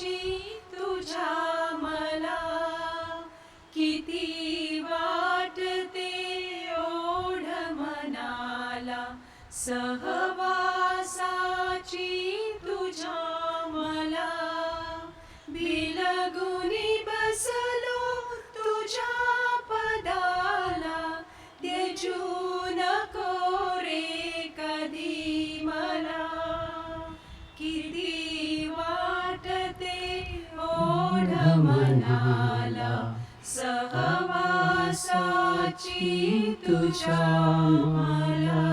तुझ्या मला किती वाटते ओढ मनाला सहवासाची तुझ्या मला बिलगुनी बसलो तुझ्या पदाला द्यायचू नको रे कधी मला किती वाटते ओढ मनाला सहवासाची तुझ्या मला.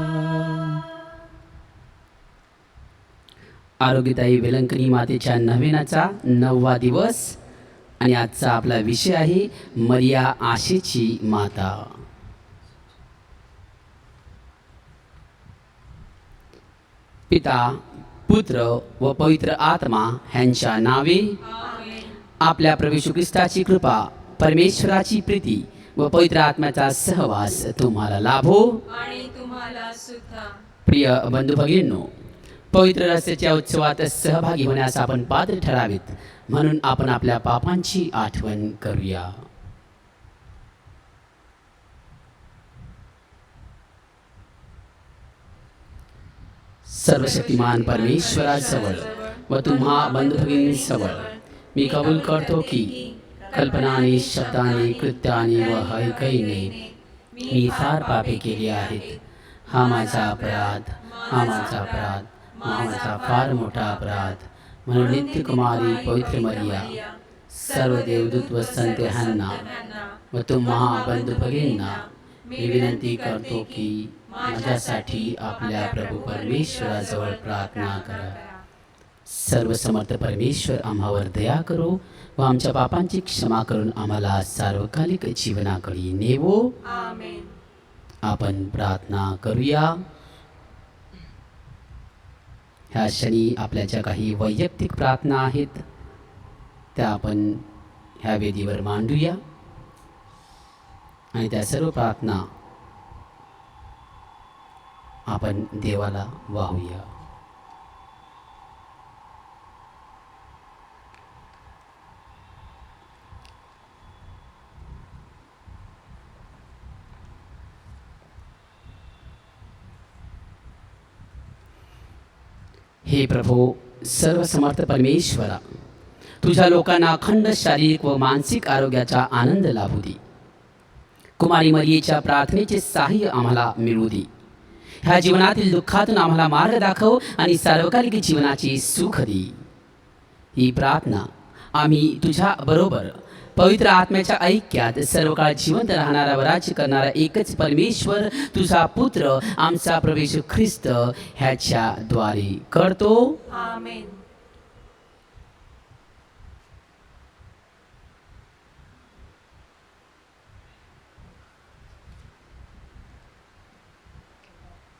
आरोग्यदायी वेलंकनी मातेच्या नवेनाचा 9वा दिवस आणि आजचा आपला विषय आहे मरिया आशेची माता. पिता पुत्र व पवित्र आत्मा ह्यांच्या नावे आपल्या प्रभू येशू ख्रिस्ताची कृपा परमेश्वराची प्रीती व पवित्र आत्म्याचा सहवास तुम्हाला लाभो. आणि तुम्हाला सुद्धा. प्रिय बंधू भगिनींनो, पवित्र रस्त्याच्या उत्सवात सहभागी होण्यास आपण पात्र ठरावेत म्हणून आपण आपल्या पापांची आठवण करूया. सर्वशक्तिमान परमेश्वराजवळ व तुम्हा बंधू भगिनींजवळ मी कबूल करतो की कल्पनाने शब्दाने कृत्याने व हैकईने मी फार पापे केली आहेत. हा माझा अपराध, हा माझा फार मोठा अपराध. म्हणून नित्य कुमारी पवित्र मरिया, सर्व देवदूत व संत ह्यांना व तुम्हा बंधू भगिनींना मी विनंती करतो की माझ्यासाठी आपल्या प्रभू परमेश्वराजवळ प्रार्थना करा. सर्वसमर्थ परमेश्वर आम्हावर दया करो व आमच्या पापांची क्षमा करून आम्हाला सार्वकालिक जीवनाकडे नेवो. आमेन. आपण प्रार्थना करूया. ह्या क्षणी आपल्या ज्या काही वैयक्तिक प्रार्थना आहेत त्या आपण ह्या वेदीवर मांडूया आणि त्या सर्व प्रार्थना आपण देवाला वाहूया. हे प्रभो, सर्वसमर्थ परमेश्वरा, तुझ्या लोकांना अखंड शारीरिक व मानसिक आरोग्याचा आनंद लाभू दे. कुमारी मरियेच्या प्रार्थनेचे सहाय्य आम्हाला मिळू दे. ह्या जीवनातील दुःखातून आम्हाला मार्ग दाखव आणि सार्वकालिक जीवनाची सुख दे. ही प्रार्थना आम्ही तुझ्या बरोबर पवित्र आत्म्याच्या ऐक्यात सर्व काळ जिवंत राहणारा व राज्य करणारा एकच परमेश्वर तुझा पुत्र आमचा प्रभू येशू ख्रिस्त ह्याच्या द्वारे करतो. आमेन.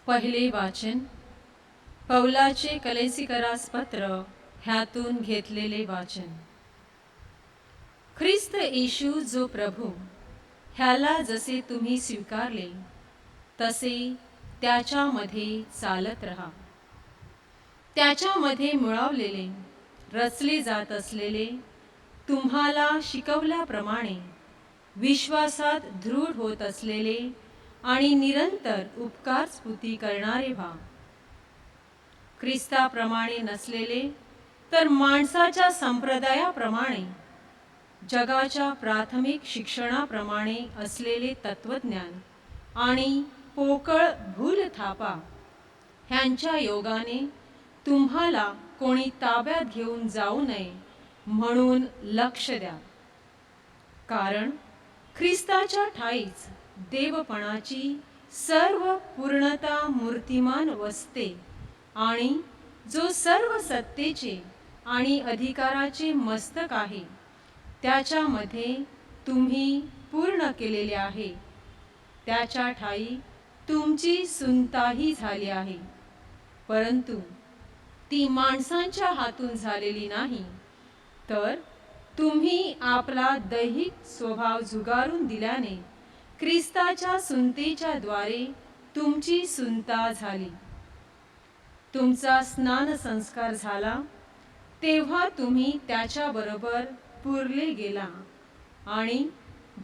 पहिले वाचन पौलाचे कलेसिकरास पत्र ह्यातून घेतलेले वाचन. ख्रिस्त येशू जो प्रभू ह्याला जसे तुम्ही स्वीकारले तसे त्याच्यामध्ये चालत राहा. त्याच्यामध्ये मुळावलेले रचले जात असलेले तुम्हाला शिकवल्याप्रमाणे विश्वासात दृढ होत असलेले आणि निरंतर उपकार स्तुती करणारे व्हा. ख्रिस्ताप्रमाणे नसलेले तर माणसाच्या संप्रदायाप्रमाणे जगाच्या प्राथमिक शिक्षणाप्रमाणे असलेले तत्वज्ञान आणि पोकळ भूलथापा ह्यांच्या योगाने तुम्हाला कोणी ताब्यात घेऊन जाऊ नये म्हणून लक्ष द्या. कारण ख्रिस्ताच्या ठाईच देवपणाची सर्व पूर्णता मूर्तिमान वसते आणि जो सर्व सत्तेचे आणि अधिकाराचे मस्तक आहे त्याच्यामध्ये तुम्ही पूर्ण केलेले आहे. त्याच्या ठाई तुमची सुनताही झाली आहे, परंतु ती माणसांच्या हातून झालेली नाही, तर तुम्ही आपला दैहिक स्वभाव जुगारून दिल्याने ख्रिस्ताच्या सुनतेच्या द्वारे तुमची सुनता झाली. तुमचा स्नान संस्कार झाला तेव्हा तुम्ही त्याच्याबरोबर पुरले गेला आणि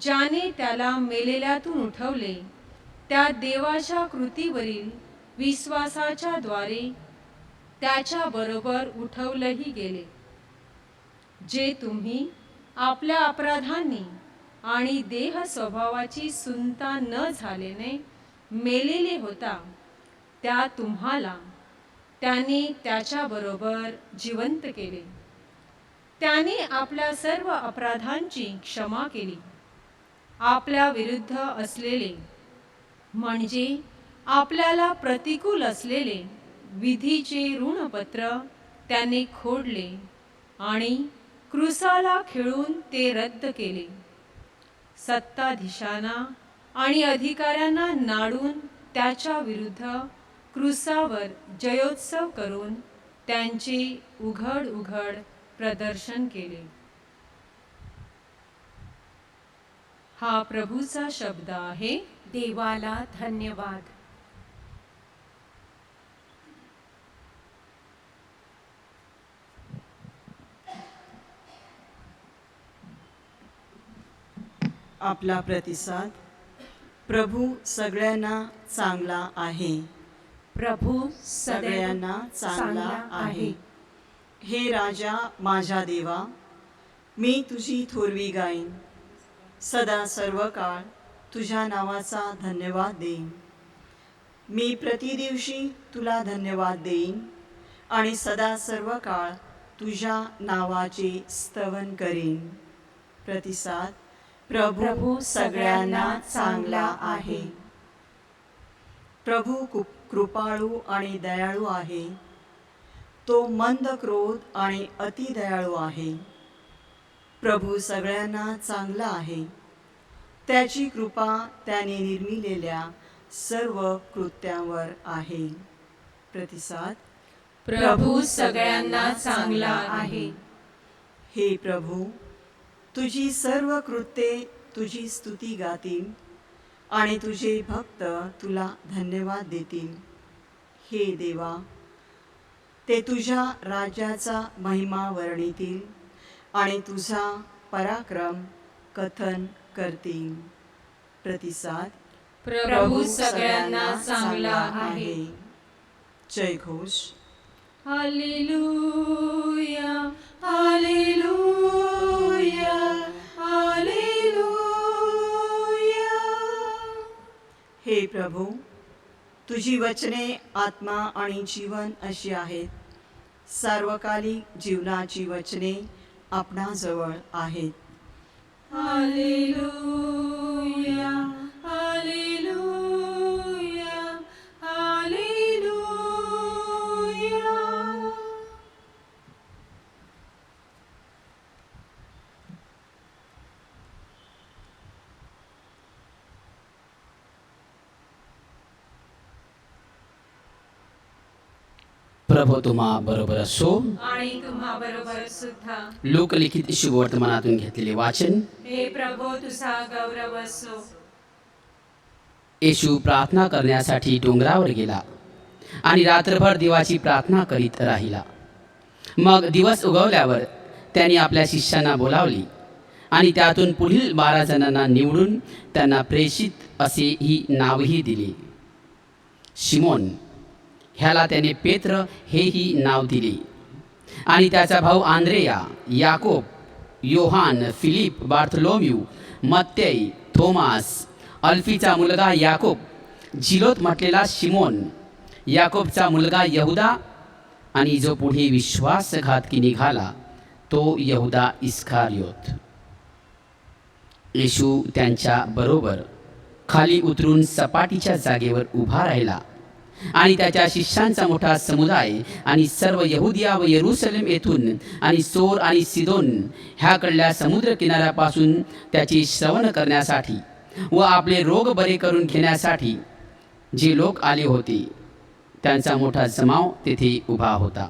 ज्याने त्याला मेलेल्यातून उठवले त्या देवाच्या कृतीवरील विश्वासाच्या द्वारे त्याच्याबरोबर उठवलेही गेले, जे तुम्ही आपल्या अपराधांनी आणि देह स्वभावाची सुनता न झाल्याने मेलेले होता, त्या तुम्हाला त्याने त्याच्याबरोबर जिवंत केले. त्याने आपल्या सर्व अपराधांची क्षमा केली. आपल्या विरुद्ध असलेले म्हणजे आपल्याला प्रतिकूल असलेले विधीचे ऋणपत्र त्याने खोडले आणि क्रूसाला खिळून ते रद्द केले. सत्ताधीशांना आणि अधिकाऱ्यांना नाडून त्याच्या विरुद्ध क्रूसावर जयोत्सव करून त्यांचे उघड उघड प्रदर्शन केले. हा प्रभूचा शब्द आहे. देवाला धन्यवाद. आपला प्रतिसाद. प्रभू सगळ्यांना चांगला आहे. प्रभू सगळ्यांना चांगला आहे. हे राजा माझ्या देवा, मी तुझी थोरवी गाईन. सदा सर्व काळ तुझ्या नावाचा धन्यवाद देईन. मी प्रतिदिवशी तुला धन्यवाद देईन आणि सदा सर्व काळ तुझ्या नावाचे स्तवन करीन. प्रतिसाद. प्रभू सगळ्यांना चांगला आहे. प्रभू कृपाळू आणि दयाळू आहे. तो मंद क्रोध आणि अति दयाळू आहे. प्रभू सगळ्यांना चांगला आहे. त्याची कृपा त्याने निर्मिलेल्या सर्व कृत्यांवर आहे. प्रतिसाद. प्रभू सगळ्यांना चांगला आहे. हे प्रभू, तुझी सर्व कृत्ये तुझी स्तुती गातील आणि तुझे भक्त तुला धन्यवाद देतील. हे देवा, ते तुझ्या राज्याचा महिमा वर्णितील आणि तुझा पराक्रम कथन करतील. प्रतिसाद. प्रभू सगळ्यांना चांगला आहे. जय घोष. Hallelujah, hallelujah, hallelujah. हे प्रभू, तुझी वचने आत्मा आणि जीवन अशी आहेत. सार्वकालिक जीवनाची वचने आपणाजवळ आहेत. Hallelujah, hallelujah, hallelujah. प्रभू तुम्हा बरोबर असो. आणि तुम्हा बरोबर सुद्धा. लोकलिखित शुभवर्तमानातून घेतलेले वाचन. हे प्रभू तुझा गौरव असो. येशू प्रार्थना करण्यासाठी डोंगरावर गेला आणि रात्रभर देवाची प्रार्थना करीत राहिला. मग दिवस उगवल्यावर त्याने आपल्या शिष्यांना बोलावली आणि त्यातून पुढील 12 जणांना निवडून त्यांना प्रेषित असेही नावही दिले. शिमोन, ह्याला त्याने पेत्र हेही नाव दिले, आणि त्याचा भाऊ आंद्रेया, याकोब, योहान, फिलिप, बार्थलोम्यू, मत्तै, थोमास, अल्फीचा मुलगा याकोब, झिलोत म्हटलेला शिमोन, याकोबचा मुलगा यहुदा, आणि जो पुढे विश्वासघातकी निघाला तो यहुदा इस्कारियोत. येशू त्यांच्या बरोबर खाली उतरून सपाटीच्या जागेवर उभा राहिला आणि त्याच्या शिष्यांचा मोठा समुदाय आणि सर्व यहुदिया व येरुशलेम येथून आणि सोर आणि सिदोन ह्याकडल्या समुद्र किनाऱ्यापासून त्याचे श्रवण करण्यासाठी व आपले रोग बरे करून घेण्यासाठी जे लोक आले होते त्यांचा मोठा जमाव तेथे उभा होता.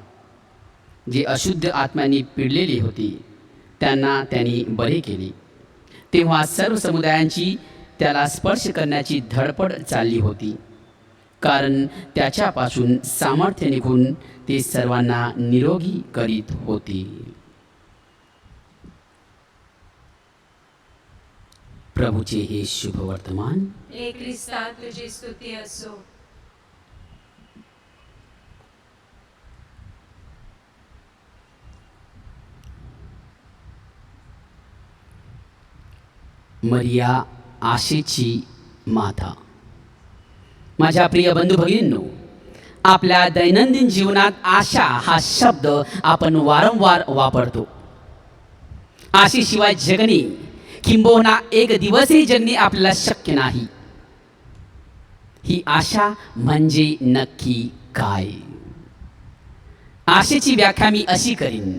जे अशुद्ध आत्म्यांनी पिडलेले होते त्यांना त्यांनी बरे केले. तेव्हा सर्व समुदायांची त्याला स्पर्श करण्याची धडपड चालली होती. कारण त्याच्यापासून सामर्थ्य निघून ते सर्वांना निरोगी करीत होते. प्रभूचे हे शुभ वर्तमान. हे ख्रिस्ता तुझी स्तुती असो. मरिया आशेची माता. माझ्या प्रिय बंधू भगिनींनो, आपल्या दैनंदिन जीवनात आशा हा शब्द आपण वारंवार वापरतो. आशेशिवाय जगणे किंबहुना एक दिवसही जगणे आपल्याला शक्य नाही. ही आशा म्हणजे नक्की काय? आशेची व्याख्या मी अशी करीन.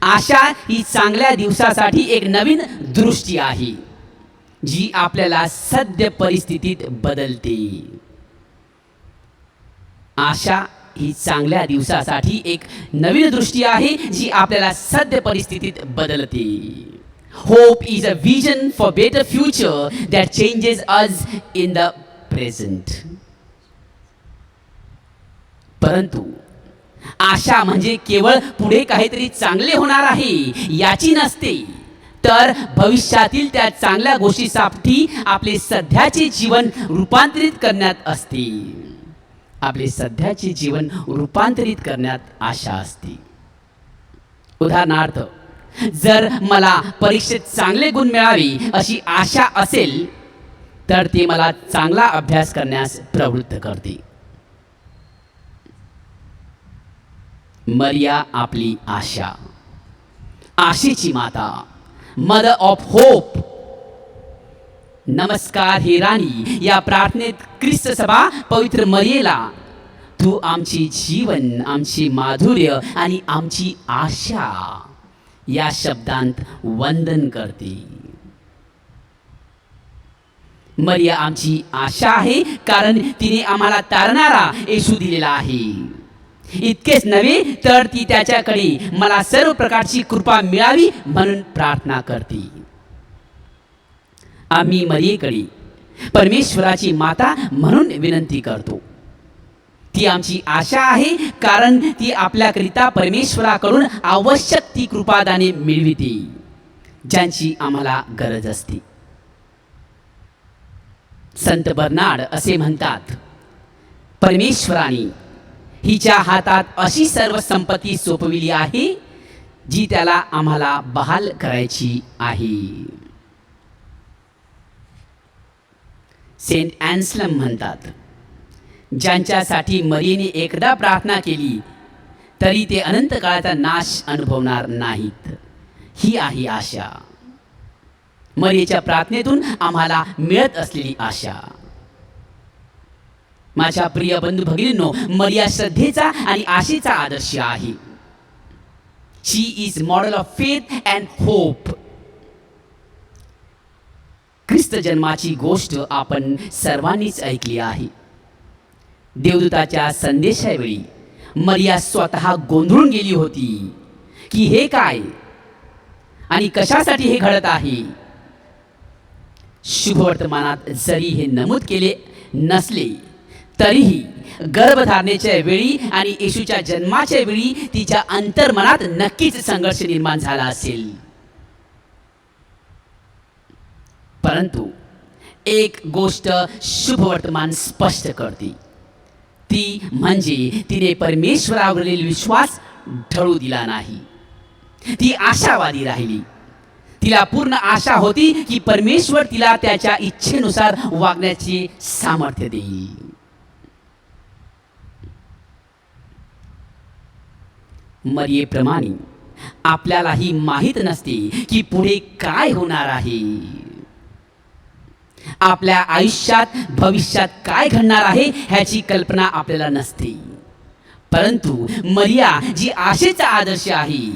आशा ही चांगल्या दिवसासाठी एक नवीन दृष्टी आहे जी आपल्याला सद्य परिस्थितीत बदलते. आशा ही चांगल्या दिवसासाठी एक नवीन दृष्टी आहे जी आपल्याला सद्य परिस्थितीत बदलते. Hope is a vision for better future that changes us in the present. परंतु आशा म्हणजे केवळ पुढे काहीतरी चांगले होणार आहे याची नसते, तर भविष्यातील त्या चांगल्या गोष्टीसाठी आपले सध्याचे जीवन रूपांतरित करण्यात असते. आपले सध्याचे जीवन रूपांतरित करण्यात आशा असते. उदाहरणार्थ, जर मला परीक्षेत चांगले गुण मिळावे अशी आशा असेल तर ते मला चांगला अभ्यास करण्यास प्रवृत्त करते. मरिया आपली आशा, आशेची माता, मदर ऑफ होप. नमस्कार हे राणी या प्रार्थनेत ख्रिस्त सभा पवित्र मरियेला तू आमचे जीवन, आमचे माधुर्य आणि आमची आशा या शब्दांत वंदन करते. मरिया आमची आशा आहे कारण तिने आम्हाला तारणारा येशू दिलेला आहे. इतकेच नव्हे तर ती त्याच्याकडे मला सर्व प्रकारची कृपा मिळावी म्हणून प्रार्थना करते. आम्ही मरियेकडे परमेश्वराची माता म्हणून विनंती करतो. ती आमची आशा आहे कारण ती आपल्याकरिता परमेश्वराकडून आवश्यक ती कृपादाने मिळविते ज्यांची आम्हाला गरज असते. संत बर्नार्ड असे म्हणतात, परमेश्वराने हिच्या हातात अशी सर्व संपत्ती सोपविली आहे जी त्याला आम्हाला बहाल करायची आहे. सेंट ॲन्सलम म्हणतात, ज्यांच्यासाठी मरियेने एकदा प्रार्थना केली तरी ते अनंत काळाचा नाश अनुभवणार नाहीत. ही आहे आशा, मरियेच्या प्रार्थनेतून आम्हाला मिळत असलेली आशा. माझ्या प्रिय बंधू भगिनींनो, मरिया श्रद्धेचा आणि आशेचा आदर्श आहे. She is model of faith and hope. ख्रिस्त जन्माची गोष्ट आपण सर्वांनीच ऐकली आहे. देवदूताच्या संदेशावेळी मरिया स्वतः गोंधळून गेली होती की हे काय आणि कशासाठी हे घडत आहे. शुभवर्तमानात जरी हे नमूद केले नसले तरीही गर्भधारणेच्या वेळी आणि येशूच्या जन्माच्या वेळी तिच्या अंतर्मनात नक्कीच संघर्ष निर्माण झाला असेल. परंतु एक गोष्ट शुभवर्तमान स्पष्ट करते, ती म्हणजे तिने परमेश्वरावरील विश्वास ढळू दिला नाही. ती आशावादी राहिली. तिला पूर्ण आशा होती की परमेश्वर तिला त्याच्या इच्छेनुसार वागण्याचे सामर्थ्य देईल. मरियेप्रमाणे आपल्यालाही माहीत नसते की पुढे काय होणार आहे. आपल्या आयुष्यात भविष्यात काय घडणार आहे ह्याची कल्पना आपल्याला नसते. परंतु मरिया जी आशेचा आदर्श आहे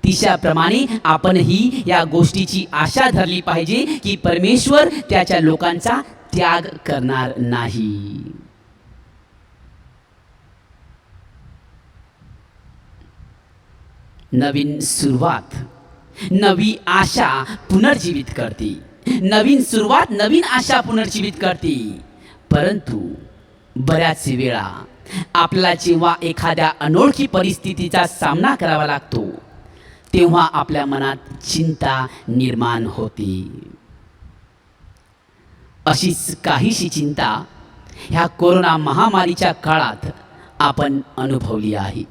तिच्याप्रमाणे आपणही या गोष्टीची आशा धरली पाहिजे की परमेश्वर त्याच्या लोकांचा त्याग करणार नाही. नवीन सुरुवात नवी आशा पुनर्जीवित करते. नवीन सुरुवात नवीन आशा पुनर्जीवित करते. परंतु बऱ्याच वेळा आपल्याला जेव्हा एखाद्या अनोळखी परिस्थितीचा सामना करावा लागतो तेव्हा आपल्या मनात चिंता निर्माण होते. अशीच काहीशी चिंता ह्या कोरोना महामारीच्या काळात आपण अनुभवली आहे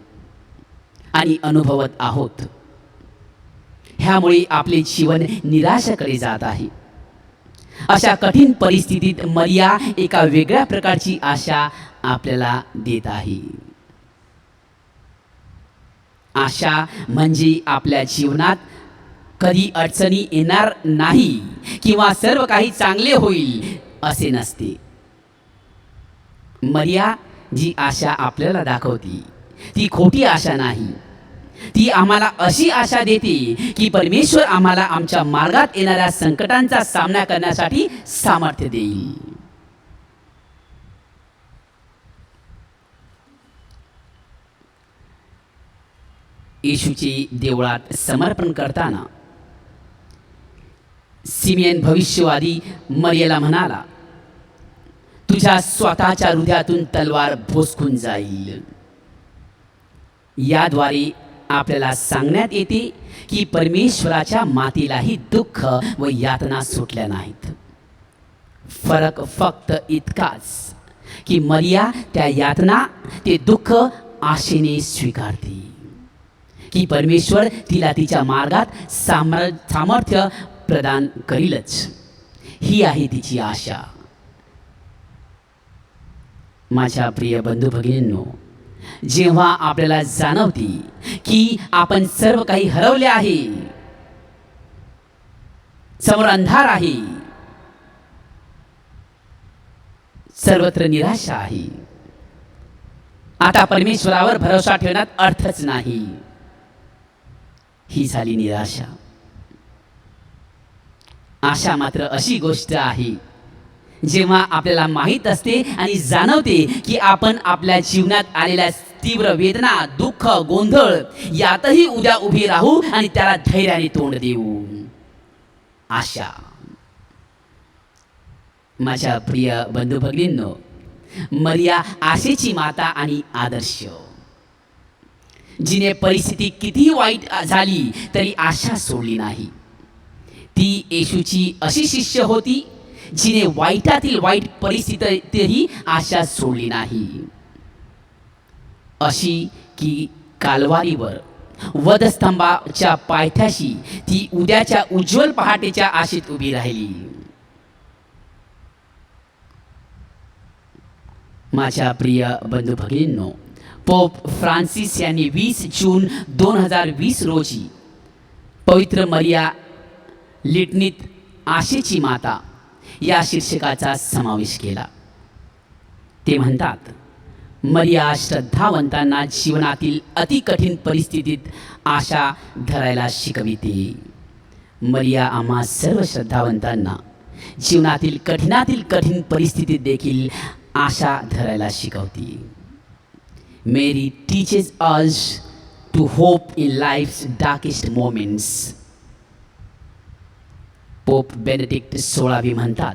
आणि अनुभवत आहोत. ह्यामुळे आपले जीवन निराशाकडे जात आहे. अशा कठीण परिस्थितीत मरिया एका वेगळ्या प्रकारची आशा आपल्याला देत आहे. आशा म्हणजे आपल्या जीवनात कधी अडचणी येणार नाही किंवा सर्व काही चांगले होईल असे नसते. मरिया जी आशा आपल्याला दाखवते ती खोटी आशा नाही. ती आम्हाला अशी आशा देते की परमेश्वर आम्हाला आमच्या मार्गात येणाऱ्या संकटांचा सामना करण्यासाठी सामर्थ्य देईल. येशूचे देवळात समर्पण करताना सिमियन भविष्यवादी मरियेला म्हणाला, तुझ्या स्वतःच्या हृदयातून तलवार भोसकून जाईल. याद्वारे आपल्याला सांगण्यात येते की परमेश्वराच्या मातीलाही दुःख व यातना सुटल्या नाहीत. फरक फक्त इतकाच की मरिया त्या यातना ते दुःख आशेने स्वीकारते की परमेश्वर तिला तिच्या मार्गात सामर्थ्य प्रदान करीलच. ही आहे तिची आशा. माझ्या प्रिय बंधू भगिनींनो, जेव्हा आपल्याला जाणवते की आपण सर्व काही हरवले आहे, समोर अंधार आहे, सर्वत्र निराशा आहे, आता परमेश्वरावर भरोसा ठेवण्यात अर्थच नाही, ही झाली निराशा. आशा मात्र अशी गोष्ट आहे जेव्हा आपल्याला माहीत असते आणि जाणवते की आपण आपल्या जीवनात आलेल्या तीव्र वेदना, दुःख, गोंधळ यातही उद्या उभी राहू आणि त्याला धैर्याने तोंड देऊ. आशा. माझ्या प्रिय बंधू भगिनींनो, मरिया आशेची माता आणि आदर्श. जिने परिस्थिती किती वाईट झाली तरी आशा सोडली नाही. ती येशूची अशी शिष्य होती जिने वाईटातील वाईट परिस्थितीतही आशा सोडली नाही. अशी की कालवारीवर वधस्तंभाच्या पायथ्याशी ती उद्याच्या उज्ज्वल पहाटेच्या आशेत उभी राहिली. माझ्या प्रिय बंधू भगिनींनो, पोप फ्रान्सिस यांनी 20 जून 2020 रोजी पवित्र मरिया लिटनीत आशेची माता या शीर्षकाचा समावेश केला. ते म्हणतात, मरिया श्रद्धावंतांना जीवनातील अतिकठीण परिस्थितीत आशा धरायला शिकविते. मरिया आम्हा सर्व श्रद्धावंतांना जीवनातील कठीणातील कठीण परिस्थितीत देखील आशा धरायला शिकवते. Mary teaches us to hope in life's darkest moments. Pope Benedict 16 म्हणतात,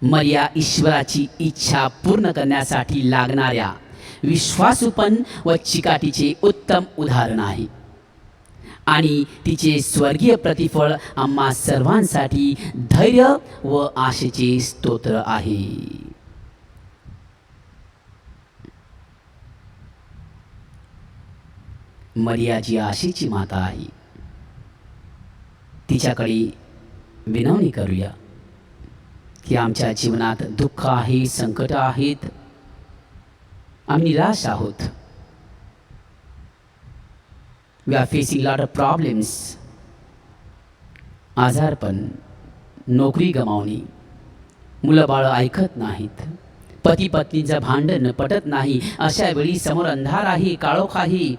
मरिया ईश्वराची इच्छा पूर्ण करण्यासाठी लागणाऱ्या विश्वासूपण व चिकाटीचे उत्तम उदाहरण आहे आणि तिचे स्वर्गीय प्रतिफळ आम्हा सर्वांसाठी धैर्य व आशेचे स्तोत्र आहे. मरिया जी आशेची माता आहे, तिच्याकडे विनवणी करूया की आमच्या जीवनात दुःख आहे, संकट आहेत, आम्ही निराश आहोत. We are facing lot of problems. आजारपण, नोकरी गमावणे, मुलं बाळं ऐकत नाहीत, पती पत्नीचं भांडण पटत नाही. अशा वेळी समोर अंधार आहे, काळोख आहे,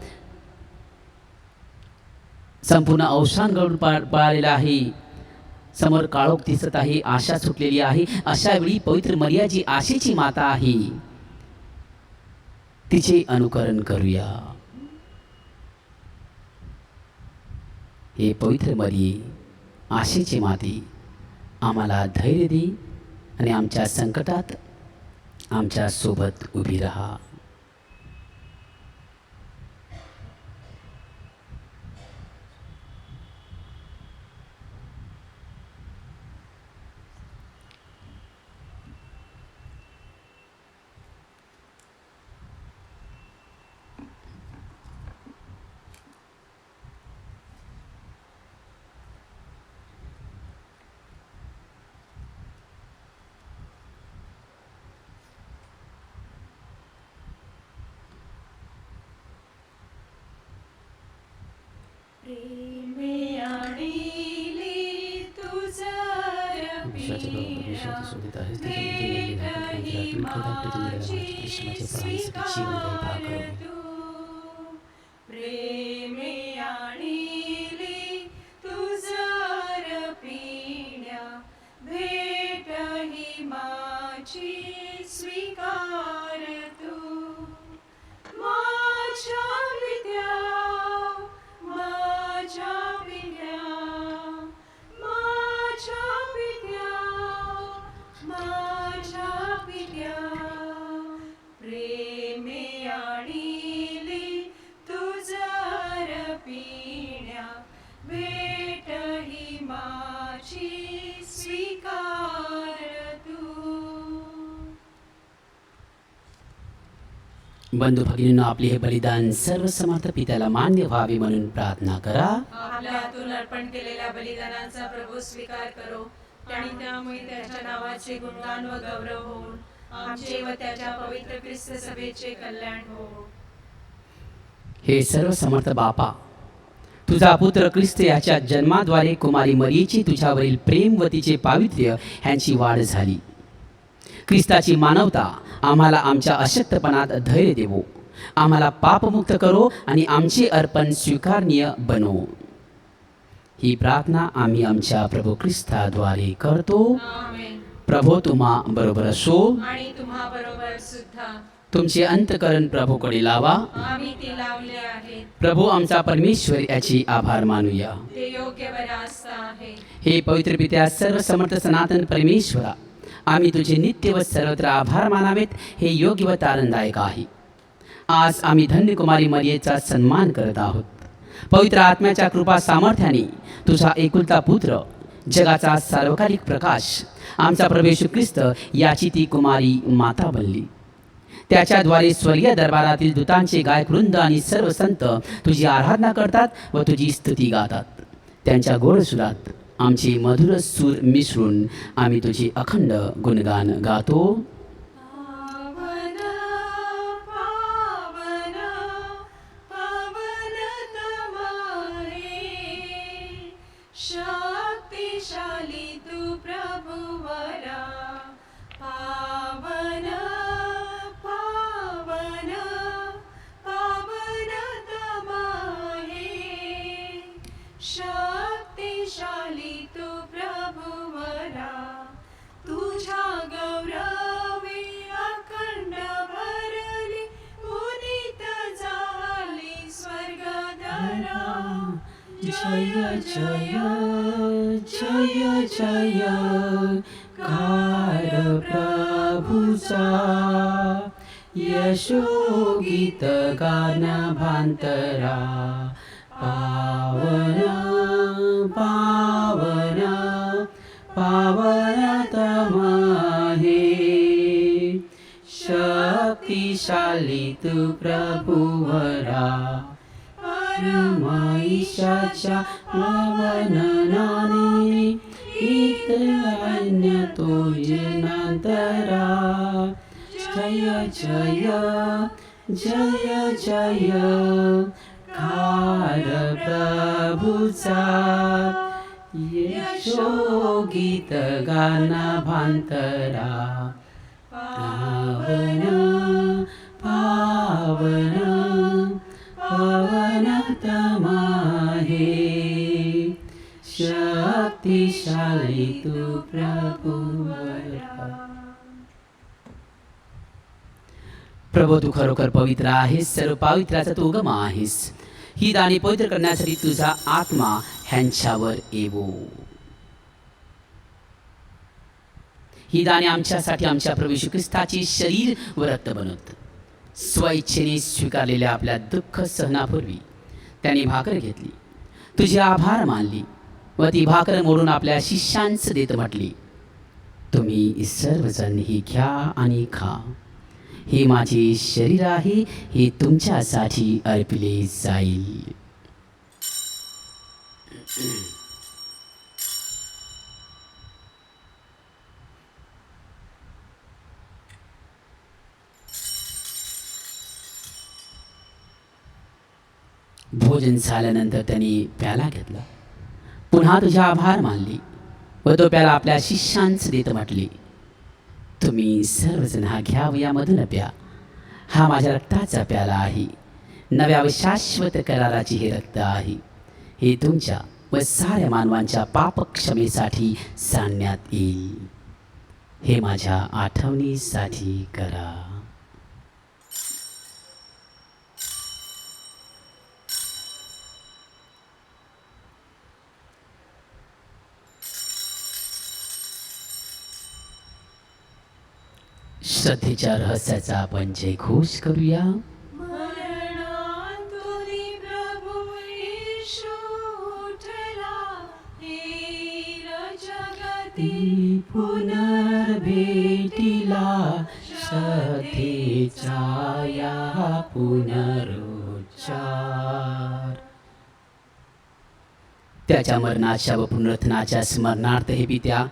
संपूर्ण अवसान गळून पळालेला आहे, समोर काळोख दिसत आहे, आशा सुटलेली आहे. अशा वेळी पवित्र मरिया जी आशेची माता आहे, तिचे अनुकरण करूया. हे पवित्र मरिये, आशेची माते, आम्हाला धैर्य दे आणि आमच्या संकटात आमच्या सोबत उभी राहा. प्रेमे आणिली तुझर पिण्या, भेटही माझी स्वीकार तू. प्रेमे आणिली तुझर पिण्या, भेटही माझी स्वीकार तू. माझ्या विद्या, माझ्या विद्या, माझ्या विद्या, माझ्या विद्या. प्रेमे आणिली तुझर पिण्या, भेटही माझी स्वीकार तू. बंधू भगिनींनो, आपले हे बलिदान सर्व समर्थ पित्याला मान्य व्हावे म्हणून प्रार्थना करा. आपल्या हातून अर्पण केलेल्या बलिदानाचा प्रभू स्वीकार करो आणि त्यामुळे त्याच्या नावाचे गुणगान व गौरव होऊन आमचे व त्याच्या पवित्र ख्रिस्त सभेचे कल्याण हो. हे सर्व समर्थ बापा, तुझा पुत्र ख्रिस्त याच्या जन्माद्वारे कुमारी मरीची तुझ्यावरील प्रेम व तिचे पावित्र्य ह्यांची वाढ झाली. ख्रिस्ताची मानवता आम्हाला आमच्या अशक्तपणात धैर्य देवो. आम्हाला पापमुक्त करो आणि आमचे अर्पण स्वीकारनीय बनवो. ही प्रार्थना आम्ही आमच्या प्रभू ख्रिस्ताद्वारे करतो. आमेन. प्रभू तुम्हा बरोबर असो. आणि तुम्हा बरोबर सुद्धा. तुमचे अंतकरण प्रभूकडे लावा. आम्ही ते लावले आहेत. प्रभू आमचा परमेश्वर याची आभार मानूया. ते योग्य व रास्त आहे. हे पवित्र पित्या, सर्व समर्थ सनातन परमेश्वरा, आम्ही तुझे नित्य व सर्वत्र आभार मानावेत हे योग्य व तारणदायक आहे. आज आम्ही धन्य कुमारी मरियेचा सन्मान करत आहोत. पवित्र आत्म्याच्या कृपा सामर्थ्याने तुझा एकुलता पुत्र, जगाचा सार्वकालिक प्रकाश, आमचा प्रभू येशू ख्रिस्त याची ती कुमारी माता बनली. त्याच्याद्वारे स्वर्गीय दरबारातील दूतांचे गायकवृंद आणि सर्व संत तुझी आराधना करतात व तुझी स्तुती गातात. त्यांच्या गोड सुरात आमचे मधुर सूर मिसळून आम्ही तुझे अखंड गुणगान गातो. पावन पावन पावन तमारे, शक्तिशाली तू प्रभुवरा. पावन पावन पावन तमारे, शक्तिशाली तू प्रभुवरा. तुझ्या गौरवे अखंड भरली, पुनीत झाली स्वर्गधरा. जय जय जय जय कार प्रभूचा, यशोगीत गान भांतरा. पावन पावन पावन तमाहे, शक्तिशाली तू प्रभुवरा. परमाईशाच्या वर्णनाने इत अन्य तुझे नंतरा. जय जय जय जय कार प्रभूचा, यशोगीत गान भांतरा. पावन पावन पावन तमाहे, शक्तिशाली तू प्रभुवरा. प्रभू तू खरोखर पवित्र आहेस, सर्व पवित्राचा तू उगम आहेस. ही दाने पवित्र करण्यासाठी तुझा आत्मा ह्यांच्यावर येवो. ही दाने आमच्यासाठी आमच्या प्रभू येशू ख्रिस्ताचे शरीर व रक्त बनवत. स्वइच्छेने स्वीकारलेल्या आपल्या दुःख सहनापूर्वी त्यांनी भाकर घेतली, तुझे आभार मानली व ती भाकर मोडून आपल्या शिष्यांस देत म्हटली, तुम्ही सर्वजण ही घ्या आणि खा. हे माझे शरीर आहे, हे तुमच्यासाठी अर्पिले जाईल. भोजन झाल्यानंतर त्यांनी प्याला घेतला, पुन्हा तुझे आभार मानली व तो प्याला आपल्या शिष्यांस देत म्हटली, तुम्ही सर्वजण हा घ्या व यामधून प्या. हा माझ्या रक्ताचा प्याला आहे, नव्या व शाश्वत कराराची हे रक्त आहे. हे तुमच्या व साऱ्या मानवांच्या पापक्षमेसाठी सांडण्यात येईल. हे माझ्या आठवणीसाठी करा. श्रद्धेच्या रहस्याचा आपण जयघोष करूया. मरणांतुनी प्रभू येशू उठला, हेर जगती पुनर्भेटीला, श्रद्धेचा या पुनरुच्चार. त्याच्या मरणाच्या व पुनरुत्थानाच्या स्मरणार्थ हे पित्या,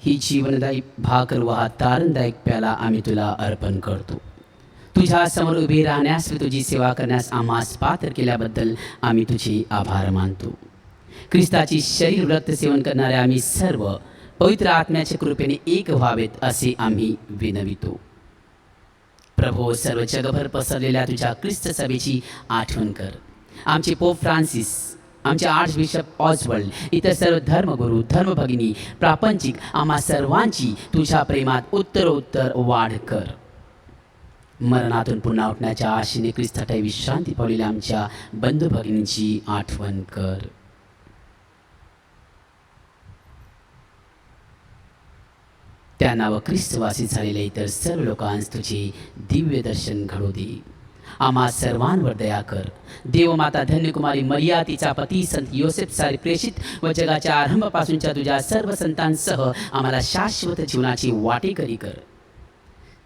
ही जीवनदायी भाकर व हा तारणदायक प्याला आम्ही तुला अर्पण करतो. तुझ्या समोर उभे राहण्यास व तुझी सेवा करण्यास आम्हास पात्र केल्याबद्दल आम्ही तुझे आभार मानतो. ख्रिस्ताची शरीर रक्त सेवन करणारे आम्ही सर्व पवित्र आत्म्याच्या कृपेने एक व्हावेत असे आम्ही विनवितो. प्रभो, सर्व जगभर पसरलेल्या तुझ्या ख्रिस्त सभेची आठवण कर. आमचे पोप फ्रान्सिस, आमचे आर्चबिशप ऑस्वल्ड, इतर सर्व धर्मगुरू, धर्मभगिनी, प्रापंचिक आम्हा सर्वांची तुझ्या प्रेमात उत्तरोत्तर वाढ कर. मरणातून पुन्हा उठण्याच्या आशेने ख्रिस्ताठाई विश्रांती पावलेल्या आमच्या बंधू भगिनींची आठवण कर. त्यांना व ख्रिस्तवासी झालेल्या इतर सर्व लोकांस तुझे दिव्य दर्शन घडू दे. आम्हा सर्वांवर दया कर. देवमाता धन्यकुमारी मरिया, तिचा पती संत योसेफ, सारे प्रेषित व जगाच्या आरंभापासूनच्या तुझ्या सर्व संतांसह आम्हाला शाश्वत जीवनाची वाटेकरी कर.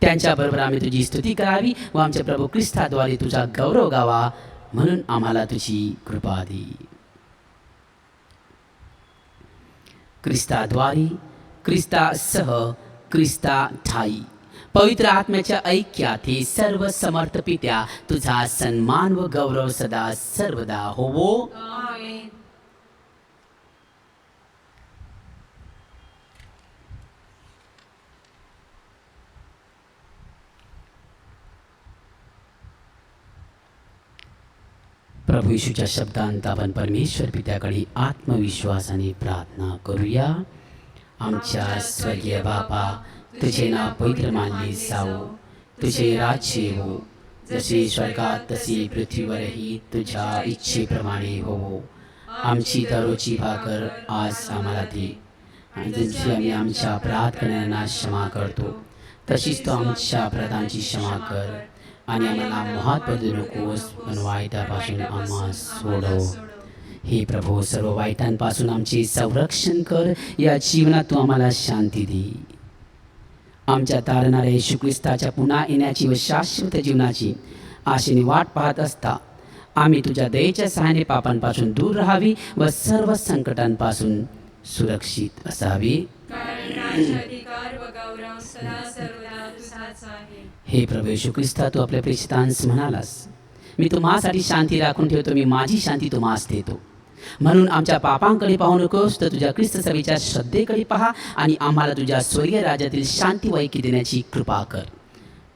त्यांच्याबरोबर आम्ही तुझी स्तुती करावी व आमच्या प्रभू ख्रिस्ताद्वारे तुझा गौरव गावा, म्हणून आम्हाला तुझी कृपा दे. ख्रिस्ताद्वारे, ख्रिस्तासह, ख्रिस्ताठाई पवित्र आत्म्याच्या ऐक्यात हे सर्व समर्थ पित्या, तुझा सन्मान व गौरव सदा सर्वदा होवो. आमेन. प्रभू येशूच्या शब्दांत आपण परमेश्वर पित्याकडे आत्मविश्वासाने प्रार्थना करूया. आमच्या स्वर्गीय बापा, तुझे नाव पवित्र मानले जावो, तुझे राज्य येवो, जसे स्वर्गात तसे पृथ्वीवरही तुझ्या इच्छेप्रमाणे होवो. आमची दररोजची भाकर आज आम्हाला दे, आणि जशी आम्ही आमच्या अपराध करणाऱ्यांना क्षमा करतो, तशीच तू आमच्या अपराधांची क्षमा कर, आणि आम्हाला मोहात पडू नकोस, पण वाईटापासून आम्हाला सोडव. हे प्रभू, सर्व वाईटांपासून आमचे संरक्षण कर. या जीवनात तू आम्हाला शांती दे. आमच्या तारणाऱ्या येशू ख्रिस्ताच्या पुन्हा येण्याची व शाश्वत जीवनाची आशेने वाट पाहत असता आम्ही तुझ्या दयेच्या सहाय्याने पापांपासून दूर राहावी व सर्व संकटांपासून सुरक्षित असावे. कारण राज्य, अधिकार व गौरव सदा सर्वदा तुझाच आहे. हे प्रभू येशू ख्रिस्ता, तू आपल्या प्रेषितांस म्हणालास, मी तुम्हासाठी शांती राखून ठेवतो, मी माझी शांती तुम्हास देतो. म्हणून आमच्या पापांकडे पाहू नकोस, तर तुझ्या ख्रिस्त सभेच्या श्रद्धेकडे पहा आणि आम्हाला तुझ्या स्वर्गीय राज्यातील शांती व ऐक्य देण्याची कृपा कर.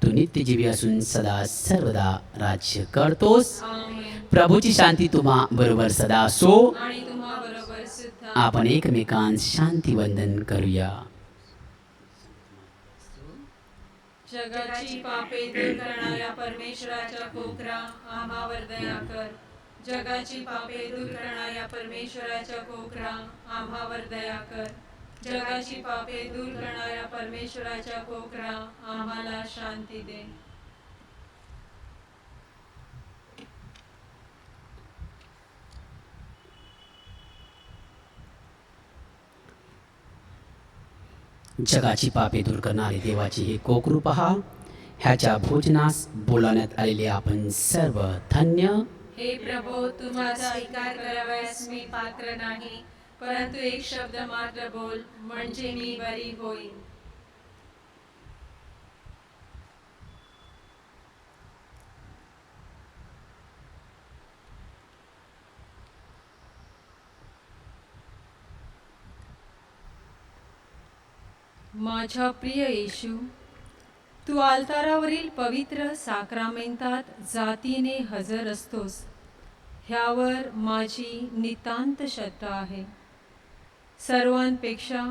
तू नित्यजीवी असून सदा सर्वदा राज्य करतोस. आमेन. प्रभूची शांती तुम्हा बरोबर सदा असो. आणि तुम्हा बरोबर सुद्धा. आपण एकमेकांस शांती वंदन करूया. जगाची पापे दूर करणाऱ्या परमेश्वराच्या कोकरा, आम्हावर दया कर. जगाची पापे दूर करणाऱ्या परमेश्वराच्या कोकरा, आम्हावर दया कर. जगाची पापे दूर करणाऱ्या परमेश्वराच्या कोकरा, आम्हाला शांती दे. जगाची पापे दूर करणारे देवाचे हे कोकरू पहा. ह्याच्या भोजनास बोलावण्यात आलेले आपण सर्व धन्य. हे प्रभो, तू माझा ऐकार करावयास मी पात्र नाही, परंतु एक शब्द मात्र बोल, म्हणजे मी बरी होईन. माझ्या प्रिय येशू, तू आल्तारावरील पवित्र साक्रामेंतात जातीने हजर असतोस, ह्यावर माझी नितांत श्रद्धा आहे. सर्वांपेक्षा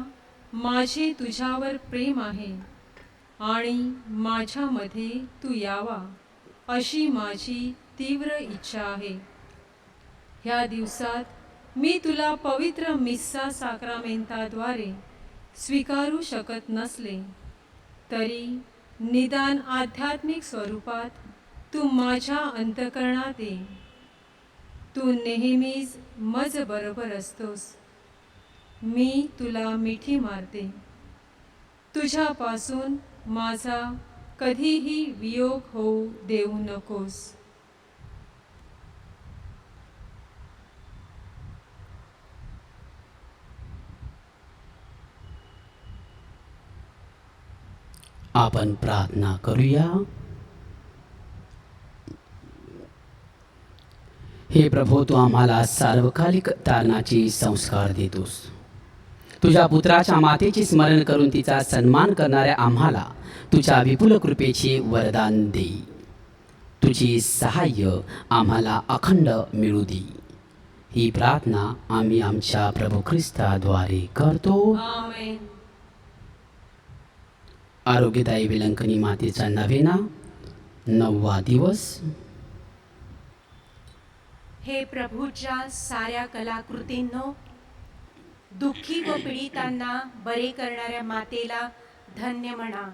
माझे तुझ्यावर प्रेम आहे आणि माझ्यामध्ये तू यावा अशी माझी तीव्र इच्छा आहे. ह्या दिवसात मी तुला पवित्र मिस्सा साक्रामेंताद्वारे स्वीकारू शकत नसले तरी निदान आध्यात्मिक स्वरूपात तू माझ्या अंतःकरणात ये. तू नेहमीच मज बरोबर असतोस. मी तुला मिठी मारते. तुझ्यापासून माझा कधीही वियोग होऊ देऊ नकोस. आपण प्रार्थना करूया. हे प्रभू, तू आम्हाला सार्वकालिक तारणाचे संस्कार देतोस. तुझ्या पुत्राच्या मातेचे स्मरण करून तिचा सन्मान करणाऱ्या आम्हाला तुझ्या विपुल कृपेचे वरदान दे. तुझी सहाय्य आम्हाला अखंड मिळू दे. ही प्रार्थना आम्ही आमच्या प्रभू ख्रिस्ताद्वारे करतो. आमेन. आरोग्यदायी विलंकनी मातेचा नवेना 9वा दिवस. हे प्रभूच्या साऱ्या कलाकृतींनो, दुःखी व पीडितांना बरे करणाऱ्या मातेला धन्य म्हणा.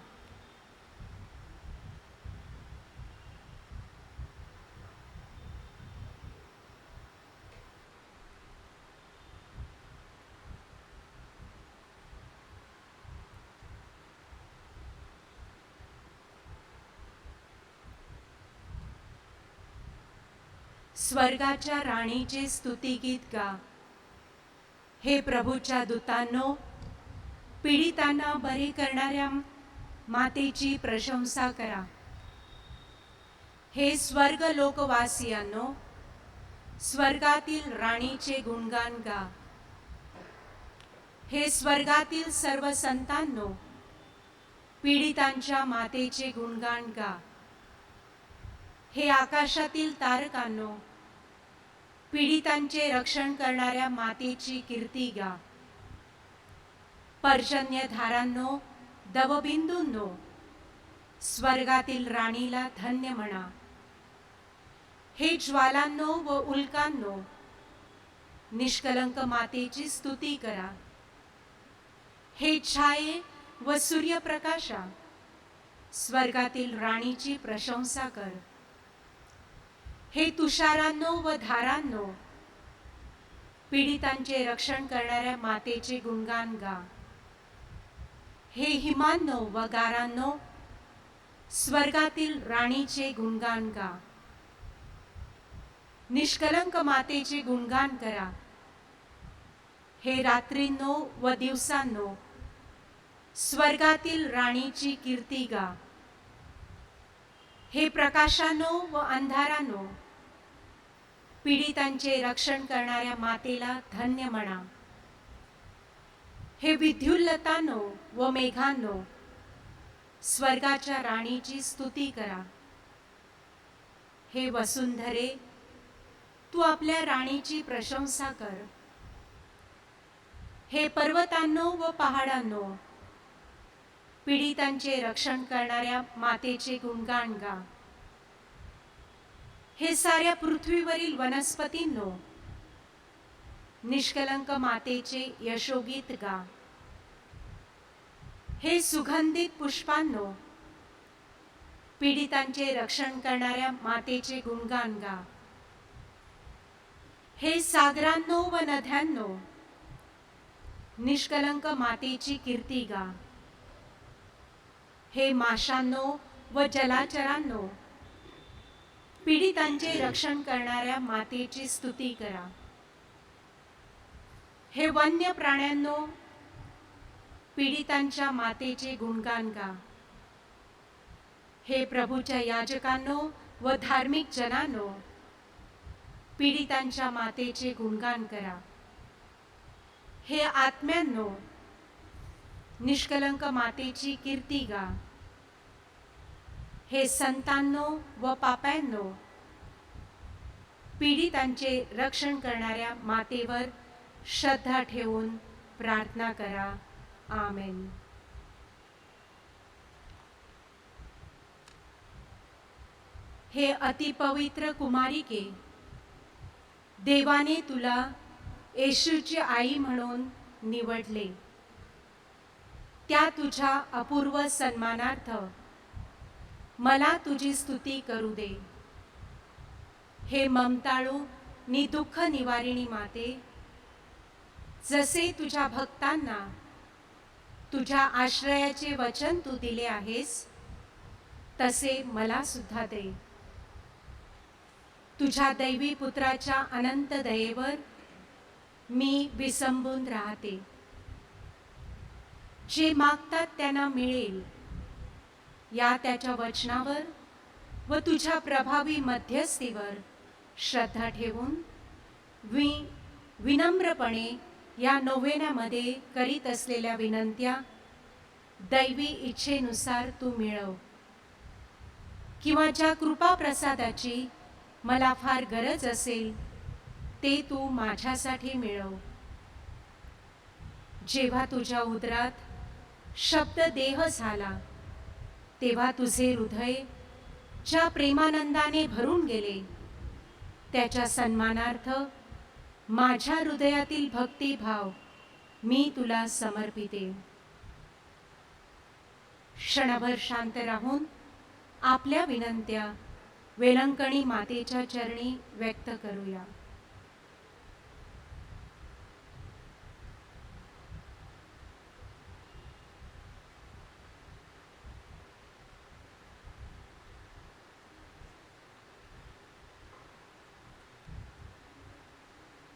स्वर्गाच्या राणीचे स्तुतिगीत गा. हे प्रभूच्या दूतांनो, पीडितांना बरे करणाऱ्या मातेची प्रशंसा करा. हे स्वर्ग लोकवासियांनो, स्वर्गातील राणीचे गुणगान गा. हे स्वर्गातील सर्व संतांनो, पीडितांच्या मातेचे गुणगान गा. हे आकाशातील तारकांनो, पीडितांचे रक्षण करणाऱ्या मातेची कीर्ती गा. पर्जन्यधारांनो, दवबिंदूंनो, स्वर्गातील राणीला धन्य म्हणा. हे ज्वालांनो व उल्कांनो, निष्कलंक मातेची स्तुती करा. हे छाये व सूर्यप्रकाशा, स्वर्गातील राणीची प्रशंसा कर. हे तुषारांनो व धारांनो, पीडितांचे रक्षण करणाऱ्या मातेचे गुणगान गा. हे हिमांनो व गारांनो, स्वर्गातील राणीचे गुणगान गा. निष्कलंक मातेचे गुणगान करा. हे रात्रींनो व दिवसांनो, स्वर्गातील राणीची कीर्ती गा. हे प्रकाशानो व अंधारानो, पीडितांचे रक्षण करणाऱ्या मातेला धन्य म्हणा. हे विद्युल्लतानो व मेघांनो, स्वर्गाच्या राणीची स्तुती करा. हे वसुंधरे, तू आपल्या राणीची प्रशंसा कर. हे पर्वतांनो व पहाडांनो, पीडितांचे रक्षण करणाऱ्या मातेचे गुणगान गा. हे साऱ्या पृथ्वीवरील वनस्पतींनो, निष्कलंक मातेचे यशोगीत गा. हे सुगंधित पुष्पांनो, पीडितांचे रक्षण करणाऱ्या मातेचे गुणगान गा. हे सागरांनो व नद्यांनो, निष्कलंक मातेची कीर्ती गा. हे माशांनो व जलाचरांनो, पीडितांचे रक्षण करणाऱ्या मातेची स्तुती करा. हे वन्य प्राण्यांनो, पीडितांच्या मातेचे गुणगान गा. हे प्रभूच्या याजकांनो व धार्मिक जनांनो, पीडितांच्या मातेचे गुणगान करा. हे आत्म्यांनो, निष्कलंक मातेची कीर्ती गा. हे संतांनो व पाप्यांनो, पीडितांचे रक्षण करणाऱ्या मातेवर श्रद्धा ठेवून प्रार्थना करा. आमेन. हे अतिपवित्र कुमारिके, देवाने तुला येशूची आई म्हणून निवडले. त्या तुझ्या अपूर्व सन्मानार्थ मला तुझी स्तुती करू दे. हे ममताळू नि दुःख निवारिणी माते, जसे तुझ्या भक्तांना तुझ्या आश्रयाचे वचन तू दिले आहेस, तसे मला सुद्धा दे. तुझ्या दैवी पुत्राच्या अनंत दयेवर मी विसंबून राहते. जे मागतात त्यांना मिळेल या त्याच्या वचनावर व तुझ्या प्रभावी मध्यस्थीवर श्रद्धा ठेवून विनम्रपणे या नोवेनामध्ये करीत असलेल्या विनंत्या दैवी इच्छेनुसार तू मिळव. किंवा ज्या कृपा प्रसादाची मला फार गरज असेल ते तू माझ्यासाठी मिळव. जेव्हा तुझ्या उदरात शब्द देह झाला, तेव्हा तुझे हृदय ज्या प्रेमानंदाने भरून गेले, त्याच्या सन्मानार्थ माझ्या हृदयातील भक्तिभाव मी तुला समर्पिते. क्षणभर शांत राहून आपल्या विनंत्या वेलंकणी मातेच्या चरणी व्यक्त करूया.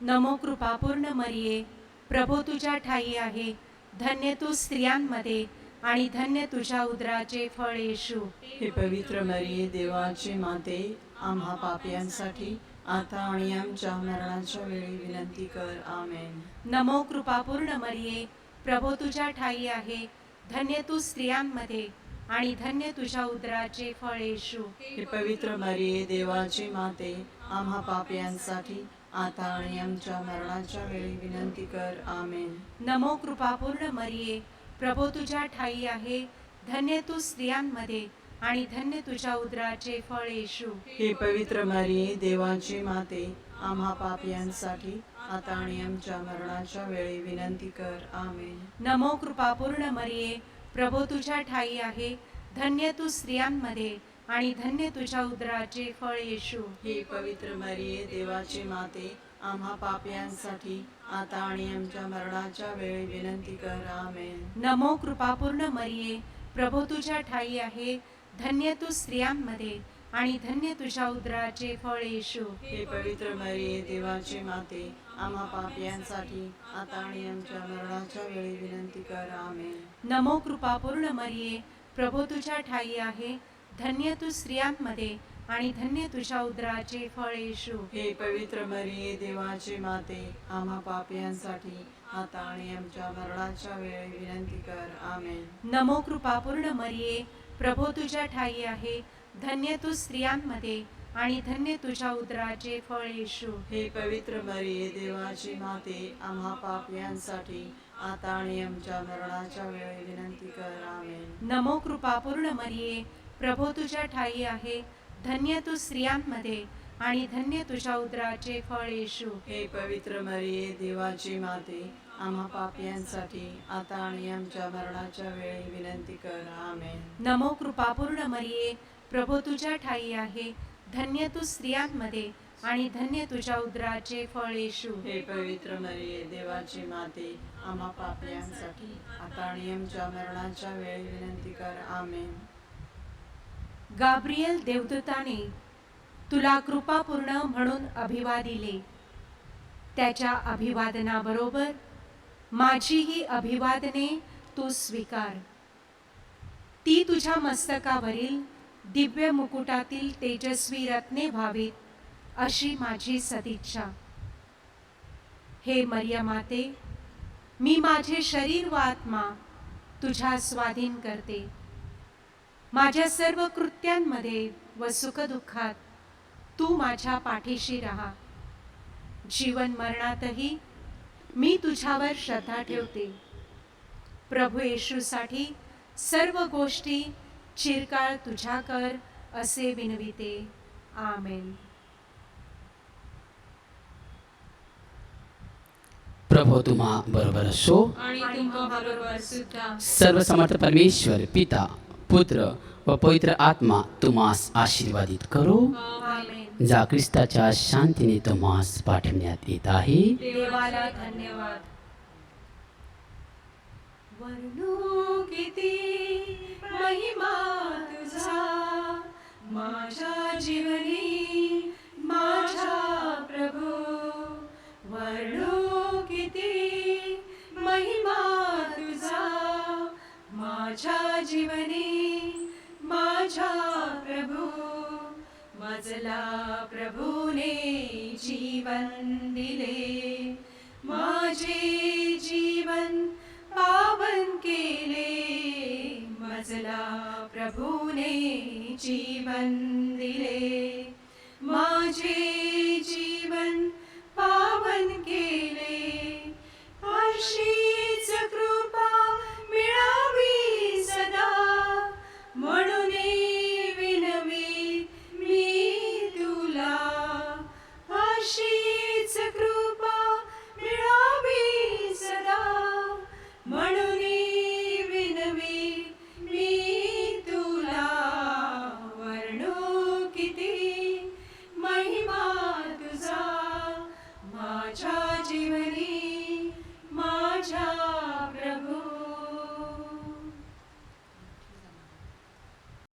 नमो कृपापूर्ण मरिये, प्रभू तुझ्या ठाई आहे. धन्य तू स्त्रियांमध्ये आणि धन्य तुझ्या उदराचे फळ येशू. हे पवित्र मरिये, देवाची माते, आम्हा पापियांसाठी आता आणि आमच्या मरणाच्या वेळी विनंती कर. आमेन. नमो कृपापूर्ण मरिये, प्रभू तुझ्या ठाई आहे. धन्य तू स्त्रियांमध्ये आणि धन्य तुझ्या उदराचे फळ येशू. हे पवित्र मरिये, देवाची माते, आम्हा पापियांसाठी आता आणि आमच्या मरणाच्या वेळी विनंती कर. आमेन. नमो कृपापूर्ण मरिये, प्रभू तुझ्या ठाई आहे. धन्य तू स्त्रियांमध्ये आणि धन्य तुझ्या उदराचे फळ येशू. हे पवित्र मरिये, देवाची माते, आम्हा पापियांसाठी आता आणि आमच्या मरणाच्या वेळी विनंती कर. आमेन. नमो कृपापूर्ण मरिये, प्रभू तुझ्या ठाई आहे. धन्य तू स्त्रियांमध्ये आणि धन्य तुझ्या उदराचे फळ येशू. हे पवित्र मरिये, देवाची माते, आम्हा पापियांसाठी आता आणि आमच्या मरणाच्या वेळी विनंती कर. आमेन. नमो कृपापूर्ण मरिये, प्रभू तुझ्या ठाई आहे. धन्य तू स्त्रियांमध्ये आणि धन्य तुझ्या उदराचे फळ येशू. हे पवित्र मरिये, देवाची माते, आम्हा पापियांसाठी आता आणि आमच्या मरणाच्या वेळी विनंती कर. आमेन. नमो कृपापूर्ण मरिये, प्रभू तुझ्या ठाई आहे. धन्य तू स्त्रियांमध्ये आणि धन्य तुझ्या उदराचे फळ येशू. हे पवित्र मरिये, देवाची माते, आम्हा पापियांसाठी आता आणि आमच्या मरणाच्या वेळी विनंती कर. आमेन. नमो कृपापूर्ण मरिये, प्रभू तुझ्या ठाई आहे. धन्य तू स्त्रियांमध्ये आणि धन्य तुझ्या उदराचे फळ येशू. हे पवित्र मरिये, देवाची माते, आम्हा पापियांसाठी आता आणि आमच्या मरणाच्या वेळी विनंती कर. आमेन. नमो कृपापूर्ण मरिये, प्रभू तुझ्या ठाई आहे. धन्य तू स्त्रियांमध्ये आणि धन्य तुझ्या उदराचे फळ येशू. हे पवित्र मरिये देवाची माते, आम्हा पापियांसाठी आता आणि आमच्या मरणाच्या वेळी विनंती कर. आमेन. नमो कृपापूर्ण मरिये, प्रभो तुझ्या ठाई आहे, धन्य तू स्त्रियांमध्ये आणि धन्य तुझ्या उदराचे फळ येशू. हे पवित्र मरिये देवाची माते, आम्हा पापियांसाठी आता आणि आमच्या मरणाच्या वेळी विनंती कर. आमेन. गाब्रिएल देवदूताने तुला कृपापूर्ण म्हणून अभिवादिले. त्याच्या अभिवादनाबरोबर माझीही अभिवादने तू स्वीकार. ती तुझ्या मस्तकावरील दिव्य मुकुटातील तेजस्वी रत्ने व्हावीत अशी माझी सदिच्छा. हे मरिया माते, मी माझे शरीर व आत्मा तुझ्या स्वाधीन करते. माझ्या सर्व कृत्यांमध्ये व सुखदुःखात तू माझ्या पाठीशी राहा. जीवन मरणातही मी तुझ्यावर श्रद्धा ठेवते. प्रभू येशूसाठी सर्व गोष्टी चिरकाळ तुझ्या कर असे विनविते. आमेन. प्रभो तुम्हा बरोबर असो. आणि तुम्हा बरोबर सुद्धा. सर्वसमर्थ परमेश्वर पिता, पुत्र व पवित्र आत्मा तुम्हास आशीर्वादित करो. आमेन. जा ख्रिस्ताच्या शांतीने तुम्हास पाठवण्यात येत आहे. देवाला धन्यवाद. वर्णू किती महिमा तुझा माझ्या जीवनी माझ्या प्रभू. वर्णू किती महिमा तुझा माझ्या जीवनी माझ्या प्रभू. मजला प्रभूने जीवन दिले, माझे जीवन पावन केले. मजला प्रभूने जीवन दिले,